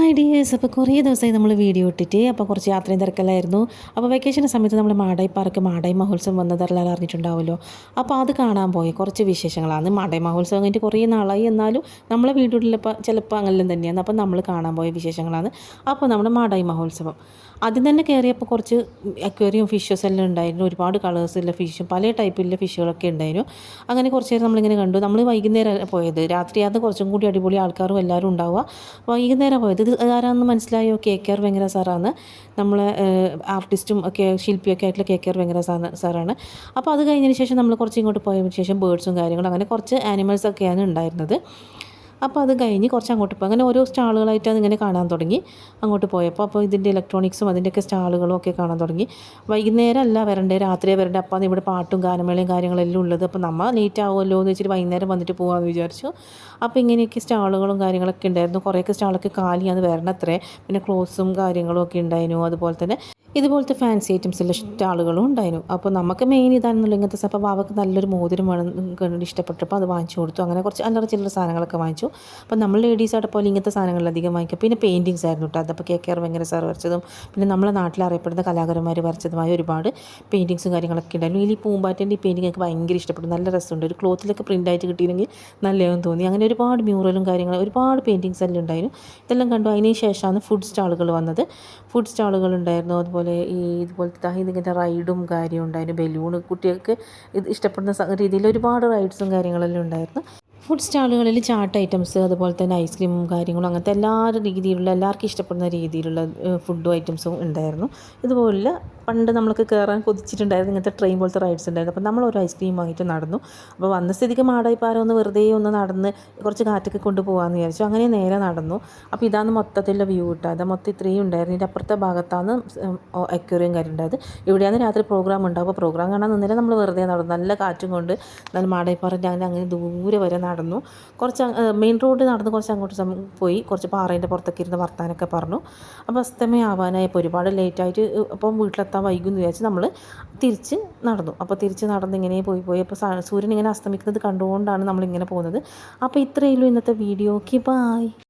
Hi dears. അപ്പോൾ കുറേ ദിവസമായി നമ്മൾ വീഡിയോ ഇട്ടിട്ട് അപ്പോൾ കുറച്ച് യാത്രയും തിരക്കല്ലായിരുന്നു. അപ്പോൾ വെക്കേഷൻ സമയത്ത് നമ്മൾ മാടായി പാർക്ക് മാടായി മഹോത്സവം വന്നതെല്ലാം അറിഞ്ഞിട്ടുണ്ടാവുമല്ലോ. അപ്പോൾ അത് കാണാൻ പോയി കുറച്ച് വിശേഷങ്ങളാണ്. മാടായി മഹോത്സവം കഴിഞ്ഞിട്ട് കുറേ നാളായി, എന്നാലും നമ്മളെ വീടുകളിലിപ്പോൾ ചിലപ്പോൾ അങ്ങനെ തന്നെയാണ്. അപ്പോൾ നമ്മൾ കാണാൻ പോയ വിശേഷങ്ങളാണ്. അപ്പോൾ നമ്മുടെ മാടായി മഹോത്സവം ആദ്യം തന്നെ കയറിയപ്പോൾ കുറച്ച് അക്വേറിയം ഫിഷസ് എല്ലാം ഉണ്ടായിരുന്നു. ഒരുപാട് കളേഴ്സുള്ള ഫിഷും പല ടൈപ്പിലുള്ള ഫിഷുകളൊക്കെ ഉണ്ടായിരുന്നു. അങ്ങനെ കുറച്ച് നേരം നമ്മളിങ്ങനെ കണ്ടു. നമ്മൾ വൈകുന്നേരം പോയത്, രാത്രിയാകുന്ന കുറച്ചും കൂടി അടിപൊളി ആൾക്കാരും എല്ലാവരും ഉണ്ടാവുക. വൈകുന്നേരം പോയത്. ഇത് ആരാണെന്ന് മനസ്സിലായോ? KKR വെങ്കര സാറാണ്. നമ്മളെ ആർട്ടിസ്റ്റും ഒക്കെ ശില്പിയൊക്കെ ആയിട്ടുള്ള KKR വെങ്കര സാറാണ്. അപ്പോൾ അത് കഴിഞ്ഞതിന് ശേഷം നമ്മൾ കുറച്ച് ഇങ്ങോട്ട് പോയതിന് ശേഷം ബേർഡ്സും കാര്യങ്ങളും അങ്ങനെ കുറച്ച് ആനിമൽസൊക്കെയാണ് ഉണ്ടായിരുന്നത്. അപ്പോൾ അത് കഴിഞ്ഞ് കുറച്ച് അങ്ങോട്ട് പോയി. അങ്ങനെ ഓരോ സ്റ്റാളുകളായിട്ട് അതിങ്ങനെ കാണാൻ തുടങ്ങി. അങ്ങോട്ട് പോയപ്പോൾ അപ്പോൾ ഇതിൻ്റെ ഇലക്ട്രോണിക്സും അതിൻ്റെയൊക്കെ സ്റ്റാളുകളും ഒക്കെ കാണാൻ തുടങ്ങി. വൈകുന്നേരം അല്ല വരണ്ടേ, രാത്രിയേ വരണ്ടേ. അപ്പോൾ ഇവിടെ പാട്ടും ഗാനമേളയും കാര്യങ്ങളെല്ലാം ഉള്ളത്. അപ്പോൾ നമ്മൾ ലേറ്റ് ആവുമല്ലോ എന്ന് വെച്ചിട്ട് വൈകുന്നേരം വന്നിട്ട് പോകാമെന്ന് വിചാരിച്ചു. അപ്പോൾ ഇങ്ങനെയൊക്കെ സ്റ്റാളുകളും കാര്യങ്ങളൊക്കെ ഉണ്ടായിരുന്നു. കുറേയൊക്കെ സ്റ്റാളൊക്കെ കാലിയാണ് വരണത്രേ. പിന്നെ ക്ലോത്ത്സും കാര്യങ്ങളും ഒക്കെ ഉണ്ടായിരുന്നു. അതുപോലെ തന്നെ ഇതുപോലത്തെ ഫാൻസി ഐറ്റംസുള്ള സ്റ്റാളുകളും ഉണ്ടായിരുന്നു. അപ്പോൾ നമുക്ക് മെയിൻ ഇതാണെന്നുള്ള ഇങ്ങനത്തെ. അപ്പോൾ അവർക്ക് നല്ലൊരു മോതിരം വേണം കണ്ടിട്ട് ഇഷ്ടപ്പെട്ടപ്പോൾ അത് വാങ്ങിച്ചു കൊടുത്തു. അങ്ങനെ കുറച്ച് അല്ലറ ചില്ലറ സാധനങ്ങളൊക്കെ വാങ്ങിച്ചു. അപ്പോൾ നമ്മൾ ലേഡീസായിട്ട് പോലെ ഇങ്ങനത്തെ സാധനങ്ങൾ അധികം വാങ്ങിക്കും. പിന്നെ പെയിൻറ്റിങ്സ് ആയിരുന്നു കേട്ടോ. അതപ്പോൾ KKR വെങ്കര സാർ വരച്ചതും പിന്നെ നമ്മളെ നാട്ടിൽ അറിയപ്പെടുന്ന കലാകാരന്മാർ വരച്ചതുമായ ഒരുപാട് പെയിൻറ്റിങ്സും കാര്യങ്ങളൊക്കെ ഉണ്ടായിരുന്നു. ഈ പൂമ്പാറ്റേൻ്റെ ഈ പെയിൻറ്റിംഗ് ഒക്കെ ഭയങ്കര ഇഷ്ടപ്പെട്ടു. നല്ല രസമുണ്ട്. ഒരു ക്ലോത്തിലൊക്കെ പ്രിൻ്റ് ആയിട്ട് കിട്ടിയിരുന്നെങ്കിൽ നല്ലതെന്ന് തോന്നി. അങ്ങനെ ഒരുപാട് മ്യൂറലും കാര്യങ്ങളും ഒരുപാട് പെയിൻറ്റിങ്സ് എല്ലാം ഉണ്ടായിരുന്നു. ഇതെല്ലാം കണ്ടു. അതിന് ശേഷമാണ് ഫുഡ് സ്റ്റാളുകൾ വന്നത്. ഫുഡ് സ്റ്റാളുകൾ ഉണ്ടായിരുന്നു. അതുപോലെ ഇതുപോലത്തെ ഇതിങ്ങനെ റൈഡും കാര്യവും ഉണ്ടായിരുന്നു. ബലൂണ് കുട്ടികൾക്ക് ഇത് ഇഷ്ടപ്പെടുന്ന രീതിയിൽ ഒരുപാട് റൈഡ്സും കാര്യങ്ങളെല്ലാം ഉണ്ടായിരുന്നു. ഫുഡ് സ്റ്റാളുകളിൽ ചാട്ട് ഐറ്റംസ്, അതുപോലെ തന്നെ ഐസ്ക്രീമും കാര്യങ്ങളും അങ്ങനത്തെ എല്ലാ രീതിയിലുള്ള എല്ലാവർക്കും ഇഷ്ടപ്പെടുന്ന രീതിയിലുള്ള ഫുഡും ഐറ്റംസും ഉണ്ടായിരുന്നു. ഇതുപോലെ പണ്ട് നമ്മൾക്ക് കയറാൻ കൊതിച്ചിട്ടുണ്ടായിരുന്നു. ഇങ്ങനത്തെ ട്രെയിൻ പോലത്തെ റൈഡ്സ് ഉണ്ടായിരുന്നു. അപ്പോൾ നമ്മൾ ഒരു ഐസ്ക്രീം വാങ്ങിയിട്ട് നടന്നു. അപ്പോൾ വന്ന സ്ഥിതിക്ക് മാടായിപ്പാറ ഒന്ന് വെറുതെ ഒന്ന് നടന്ന് കുറച്ച് കാറ്റൊക്കെ കൊണ്ടുപോകാമെന്ന് വിചാരിച്ചു. അങ്ങനെ നേരെ നടന്നു. അപ്പോൾ ഇതാണ് മൊത്തത്തിലുള്ള വ്യൂ കിട്ടുക. അത് മൊത്തം ഇത്രയും ഉണ്ടായിരുന്നു. ഇതിൻ്റെ അപ്പുറത്തെ ഭാഗത്താണ് അക്വേറിയം കാര്യം ഉണ്ടായത്. ഇവിടെയാണ് രാത്രി പ്രോഗ്രാം ഉണ്ടാവും. അപ്പോൾ പ്രോഗ്രാം കാണാൻ നിന്നില്ല, നമ്മൾ വെറുതെ നടന്നു. നല്ല കാറ്റും കൊണ്ട് നല്ല മാടായിപ്പാറ അങ്ങനെ ദൂരെ വരെ നടന്നു. കുറച്ച് മെയിൻ റോഡ് നടന്ന് കുറച്ച് അങ്ങോട്ട് പോയി. കുറച്ച് പാറേൻ്റെ പുറത്തൊക്കെ ഇരുന്ന് വർത്താനൊക്കെ പറഞ്ഞു. അപ്പോൾ അസ്തമയം ആവാനായപ്പോൾ ഒരുപാട് ലേറ്റായിട്ട് അപ്പം വീട്ടിലെത്താൻ വൈകുമെന്ന് വിചാരിച്ച് നമ്മൾ തിരിച്ച് നടന്നു. അപ്പോൾ തിരിച്ച് നടന്ന് ഇങ്ങനെ പോയി അപ്പോൾ സൂര്യൻ ഇങ്ങനെ അസ്തമിക്കുന്നത് കണ്ടുകൊണ്ടാണ് നമ്മളിങ്ങനെ പോകുന്നത്. അപ്പോൾ ഇത്രയേ ഉള്ളൂ ഇന്നത്തെ വീഡിയോ. Okay, by.